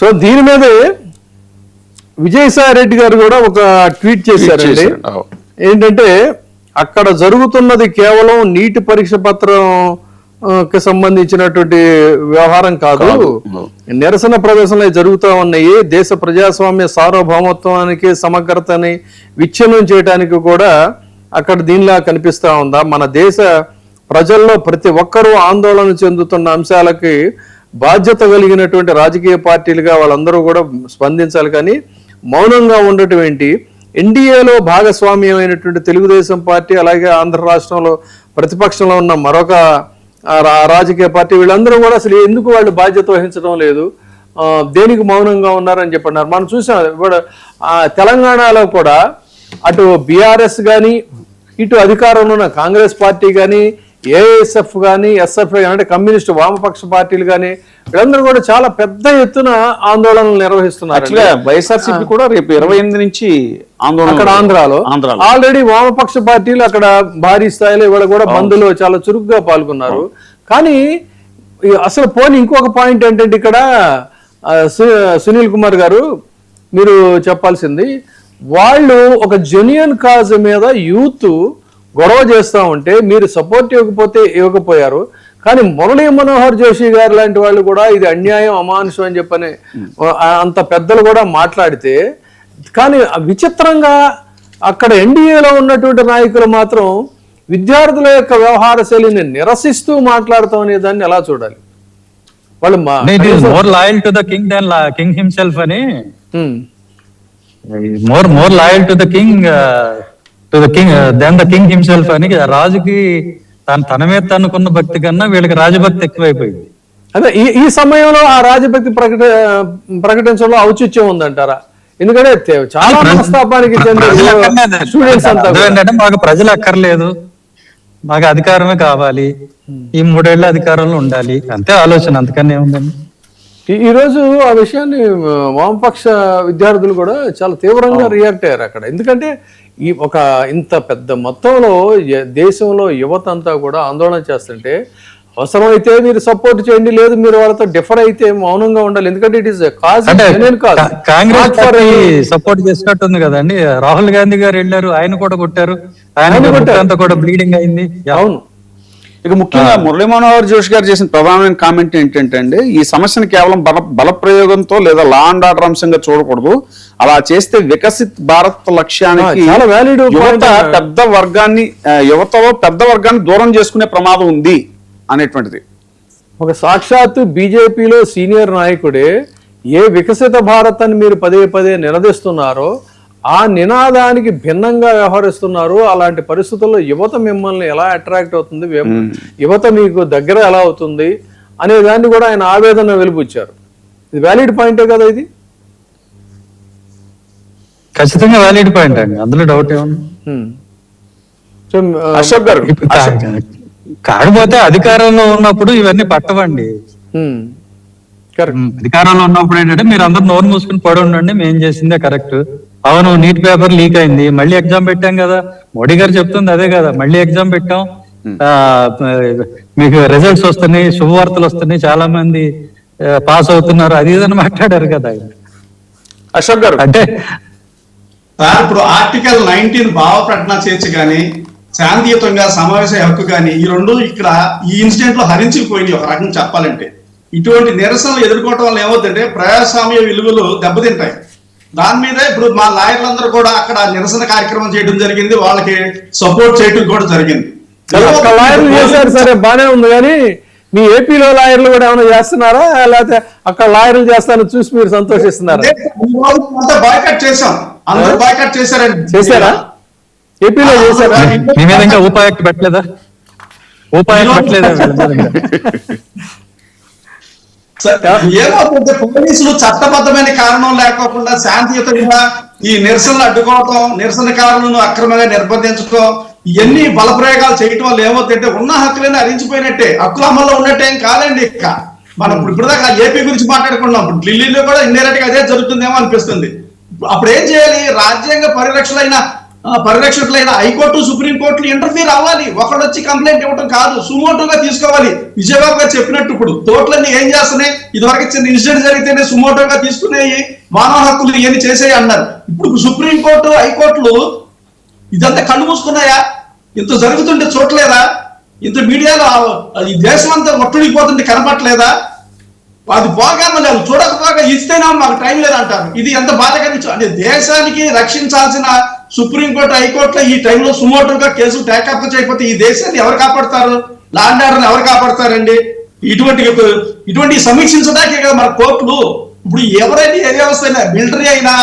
So దీని మీద విజయసాయి రెడ్డి గారు కూడా ఒక ట్వీట్ చేశారండి. ఏంటంటే అక్కడ జరుగుతున్నది కేవలం నీటి పరీక్ష పత్రం కి సంబంధించినటువంటి వ్యవహారం కాదు, నిరసన ప్రదర్శనలు జరుగుతూ ఉన్నాయి. దేశ ప్రజాస్వామ్య సార్వభౌమత్వానికి సమగ్రతని విచ్ఛిన్నం చేయడానికి కూడా అక్కడ దీనిలా కనిపిస్తా ఉందా? మన దేశ ప్రజల్లో ప్రతి ఒక్కరూ ఆందోళన చెందుతున్న అంశాలకి బాధ్యత కలిగినటువంటి రాజకీయ పార్టీలుగా వాళ్ళందరూ కూడా స్పందించాలి, కానీ మౌనంగా ఉండటం ఏంటి? ఎన్డీఏలో భాగస్వామ్యమైనటువంటి తెలుగుదేశం పార్టీ, అలాగే ఆంధ్ర రాష్ట్రంలో ప్రతిపక్షంలో ఉన్న మరొక రాజకీయ పార్టీ, వీళ్ళందరూ కూడా అసలు ఎందుకు వాళ్ళు బాధ్యత వహించడం లేదు, దేనికి మౌనంగా ఉన్నారని చెప్పన్నారు. మనం చూసాం ఇప్పుడు తెలంగాణలో కూడా అటు బీఆర్ఎస్ కానీ, ఇటు అధికారంలో ఉన్న కాంగ్రెస్ పార్టీ కానీ, ఏఎస్ఎఫ్ కానీ, ఎస్ఎఫ్ కానీ, అంటే కమ్యూనిస్టు వామపక్ష పార్టీలు కానీ, వీళ్ళందరూ కూడా చాలా పెద్ద ఎత్తున ఆందోళనలు నిర్వహిస్తున్నారు. వైఎస్ఆర్సీపీ కూడా రేపు 28 నుంచి ఆందోళన అక్కడ ఆంధ్రాలో ఆల్రెడీ వామపక్ష పార్టీలు అక్కడ భారీ స్థాయిలో ఇవాళ కూడా బంద్లో చాలా చురుగ్గా పాల్గొన్నారు. కానీ అసలు పోనీ ఇంకొక పాయింట్ ఏంటంటే ఇక్కడ సునీల్ కుమార్ గారు మీరు చెప్పాల్సింది, వాళ్ళు ఒక జెన్యూన్ కాజ్ మీద యూత్ గొడవ చేస్తూ ఉంటే మీరు సపోర్ట్ ఇవ్వకపోయారు. కానీ మురళీ మనోహర్ జోషి గారు లాంటి వాళ్ళు కూడా ఇది అన్యాయం, అమానుషం అని చెప్పని అంత పెద్దలు కూడా మాట్లాడితే, కానీ విచిత్రంగా అక్కడ ఎన్డీఏలో ఉన్నటువంటి నాయకులు మాత్రం విద్యార్థుల యొక్క వ్యవహార శైలిని నిరసిస్తూ మాట్లాడతాం అనే దాన్ని ఎలా చూడాలి? వాళ్ళు more loyal to the king then king himself అని, more loyal to the king then the king himself అని, రాజుకి తన మీద తనుకున్న భక్తి కన్నా వీళ్ళకి రాజభక్తి ఎక్కువైపోయింది. అదే ఈ సమయంలో ఆ రాజభక్తి ప్రకటించడంలో ఔచిత్యం ఉందంటారా? ఎందుకంటే చాలా మనస్తాపానికి చెందిన స్టూడెంట్స్ అంతా ఏంటంటే మాకు ప్రజలు అక్కర్లేదు, మాకు అధికారమే కావాలి, ఈ 3 ఏళ్ల అధికారంలో ఉండాలి, అంతే ఆలోచన, అంతకన్నా ఏముందండి. ఈరోజు ఆ విషయాన్ని వామపక్ష విద్యార్థులు కూడా చాలా తీవ్రంగా రియాక్ట్ అయ్యారు అక్కడ. ఎందుకంటే ఈ ఒక ఇంత పెద్ద మొత్తంలో దేశంలో యువత అంతా కూడా ఆందోళన చేస్తుంటే అవసరమైతే మీరు సపోర్ట్ చేయండి, లేదు మీరు వాళ్ళతో డిఫర్ అయితే మౌనంగా ఉండాలి. ఎందుకంటే it is Congress party support చేసినట్టుంది కదండి. రాహుల్ గాంధీ గారు వెళ్ళారు, ఆయన కూడా కొట్టారు, ఆయన కూడా బ్లీడింగ్ అయింది. అవును. ఇక ముఖ్యంగా మురళీ మనోహర్ జోషి గారు చేసిన ప్రధానమైన కామెంట్ ఏంటంటే అండి, ఈ సమస్యను కేవలం బల ప్రయోగంతో లేదా లా అండ్ ఆర్డర్ అంశంగా చూడకూడదు, అలా చేస్తే వికసిత్ భారత్ లక్ష్యానికి యువతలో పెద్ద వర్గాన్ని దూరం చేసుకునే ప్రమాదం ఉంది అనేటువంటిది. ఒక సాక్షాత్తు బీజేపీలో సీనియర్ నాయకుడే ఏ వికసిత భారత్ అని మీరు పదే పదే నినదిస్తున్నారో ఆ నినాదానికి భిన్నంగా వ్యవహరిస్తున్నారు. అలాంటి పరిస్థితుల్లో యువత మిమ్మల్ని ఎలా అట్రాక్ట్ అవుతుంది, యువత మీకు దగ్గర ఎలా అవుతుంది అనే దాన్ని కూడా ఆయన ఆవేదన వెలిబుచ్చారు. ఇది వ్యాలిడ్ పాయింటే కదా? ఇది ఖచ్చితంగా వ్యాలిడ్ పాయింట్ అండి, అందులో డౌట్ ఏముంది. అశోక్ గారు, కాకపోతే అధికారంలో ఉన్నప్పుడు ఇవన్నీ పట్టవండి. అధికారంలో ఉన్నప్పుడు ఏంటంటే మీరు అందరు నోరు మూసుకుని పడి ఉండండి, మేం చేసిందే కరెక్ట్. అవును, నీట్ పేపర్ లీక్ అయింది, మళ్ళీ ఎగ్జామ్ పెట్టాం కదా, మోడీ గారు చెప్తుంది అదే కదా, మళ్ళీ ఎగ్జామ్ పెట్టాం, మీకు రిజల్ట్స్ వస్తున్నాయి, శుభవార్తలు వస్తున్నాయి, చాలా మంది పాస్ అవుతున్నారు, అది ఇదని మాట్లాడారు కదా అశోక్ గారు. అంటే ఇప్పుడు ఆర్టికల్ 19 భావ ప్రకటన చేర్చి కానీ శాంతియుతంగా సమావేశ హక్కు కానీ ఈ రెండు ఇక్కడ ఈ ఇన్సిడెంట్ లో హరించుకుపోయింది. ఒక రకంగా చెప్పాలంటే ఇటువంటి నిరసనలు ఎదుర్కోవటం వల్ల ఏమవుతుందంటే ప్రజాస్వామ్య విలువలు దెబ్బతింటాయి. దాని మీద ఇప్పుడు మా లాయర్లందరూ కూడా అక్కడ నిరసన కార్యక్రమం చేయడం జరిగింది, వాళ్ళకి సపోర్ట్ చేయడం కూడా జరిగింది. లాయర్లు చేశారు సరే, బానే ఉంది, కానీ మీ ఏపీలో లాయర్లు కూడా ఏమైనా చేస్తున్నారా, లేకపోతే అక్కడ లాయర్లు చేస్తారని చూసి మీరు సంతోషిస్తున్నారా? బాయ్కట్ చేశాం, అందరూ బాయ్కట్ చేశారండి. చేశారా? ఏపీలో చేశారా? మీ మీద ఇంకా ఊపాయక్ట్ పెట్టలేదా? ఊపాయక్ట్ పెట్టలేదా? ఏమవుతుంటే పోలీసులు చట్టబద్ధమైన కారణం లేకోకుండా శాంతియుతంగా ఈ నిరసనలు అడ్డుకోవటం, నిరసనకారులను అక్రమంగా నిర్బంధించడం, ఇవన్నీ బలప్రయోగాలు చేయటం వల్ల ఏమవుతుందంటే ఉన్న హక్కులన్నీ హరించిపోయినట్టే, హక్కుల అమల్లో ఉన్నట్టే కాదండి. ఇక మనం ఇప్పుడు దాకా ఏపీ గురించి మాట్లాడుకున్నాం, ఇప్పుడు ఢిల్లీలో కూడా ఇండైరెక్ట్ గా అదే జరుగుతుందేమో అనిపిస్తుంది. అప్పుడు ఏం చేయాలి? రాజ్యాంగ పరిరక్షణ అయిన పరిరక్షకులైన హైకోర్టు సుప్రీంకోర్టులు ఇంటర్ఫీర్ అవ్వాలి. ఒకడు వచ్చి కంప్లైంట్ ఇవ్వడం కాదు, సుమోటోగా తీసుకోవాలి. విజయబాబు గారు చెప్పినట్టు ఇప్పుడు తోటలన్నీ ఏం చేస్తున్నాయి, ఇదివరకు చిన్న ఇన్సిడెంట్ జరిగితేనే సుమోటోగా తీసుకునేవి, మానవ హక్కులు ఏమి చేసేవి అన్నారు. ఇప్పుడు సుప్రీంకోర్టు హైకోర్టులు ఇదంతా కళ్ళు మూసుకున్నాయా? ఇంత జరుగుతుంటే చూడలేదా? ఇంత మీడియాలో ఈ దేశం అంతా ఒట్టుడిపోతుంటే కనపట్లేదా? అది పోగా మళ్ళీ అది చూడకపోగా ఇస్తేనే మాకు టైం లేదంటారు. ఇది ఎంత బాధకరించు అంటే దేశానికి రక్షించాల్సిన సుప్రీంకోర్టు హైకోర్టులో ఈ టైంలో సుమోటోగా కేసులు టేకప్ చేయకపోతే ఈ దేశాన్ని ఎవరు కాపాడతారు? లా అండ్ ఆర్డర్ని ఎవరు కాపాడతారండి? ఇటువంటి సమీక్షించడానికే కదా మన కోర్టులు. ఇప్పుడు ఎవరైనా ఏ వ్యవస్థ అయినా, మిలిటరీ అయినా,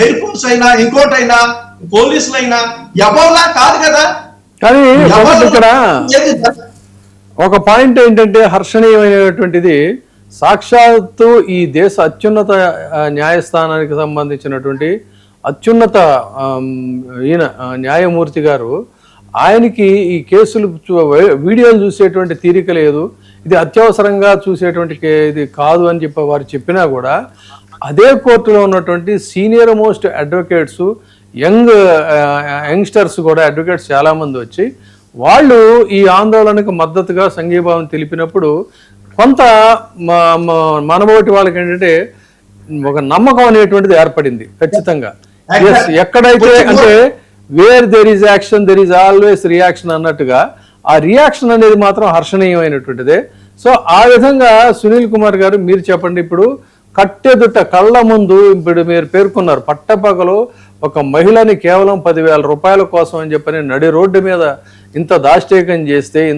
ఎయిర్ ఫోర్స్ అయినా, ఇంకోటైనా, పోలీసులు అయినా ఎవరిలా కాదు కదా. కానీ ఇక్కడ ఒక పాయింట్ ఏంటంటే హర్షణీయమైనటువంటిది, సాక్షాత్తు ఈ దేశ అత్యున్నత న్యాయస్థానానికి సంబంధించినటువంటి అత్యున్నత ఈయన న్యాయమూర్తి గారు, ఆయనకి ఈ కేసులు వీడియోలు చూసేటువంటి తీరిక లేదు, ఇది అత్యవసరంగా చూసేటువంటి ఇది కాదు అని చెప్పి వారు చెప్పినా కూడా అదే కోర్టులో ఉన్నటువంటి సీనియర్ మోస్ట్ అడ్వకేట్స్, యంగ్స్టర్స్ కూడా అడ్వకేట్స్ చాలామంది వచ్చి వాళ్ళు ఈ ఆందోళనకు మద్దతుగా సంఘీభావం తెలిపినప్పుడు కొంత మనబోటి వాళ్ళకి ఏంటంటే ఒక నమ్మకం అనేటువంటిది ఏర్పడింది ఖచ్చితంగా. ఎక్కడైతే అంటే where there is action there is always reaction అన్నట్టుగా ఆ రియాక్షన్ అనేది మాత్రం హర్షణీయమైనటువంటిదే. సో ఆ విధంగా సునీల్ కుమార్ గారు మీరు చెప్పండి, ఇప్పుడు కట్టెదుట కళ్ళ ముందు ఇప్పుడు మీరు పేర్కొన్నారు, పట్టపగలు ఒక మహిళని కేవలం 10,000 రూపాయల కోసం అని చెప్పని నడి రోడ్డు మీద ఇంత దాష్టీకం చేస్తే, ఇంత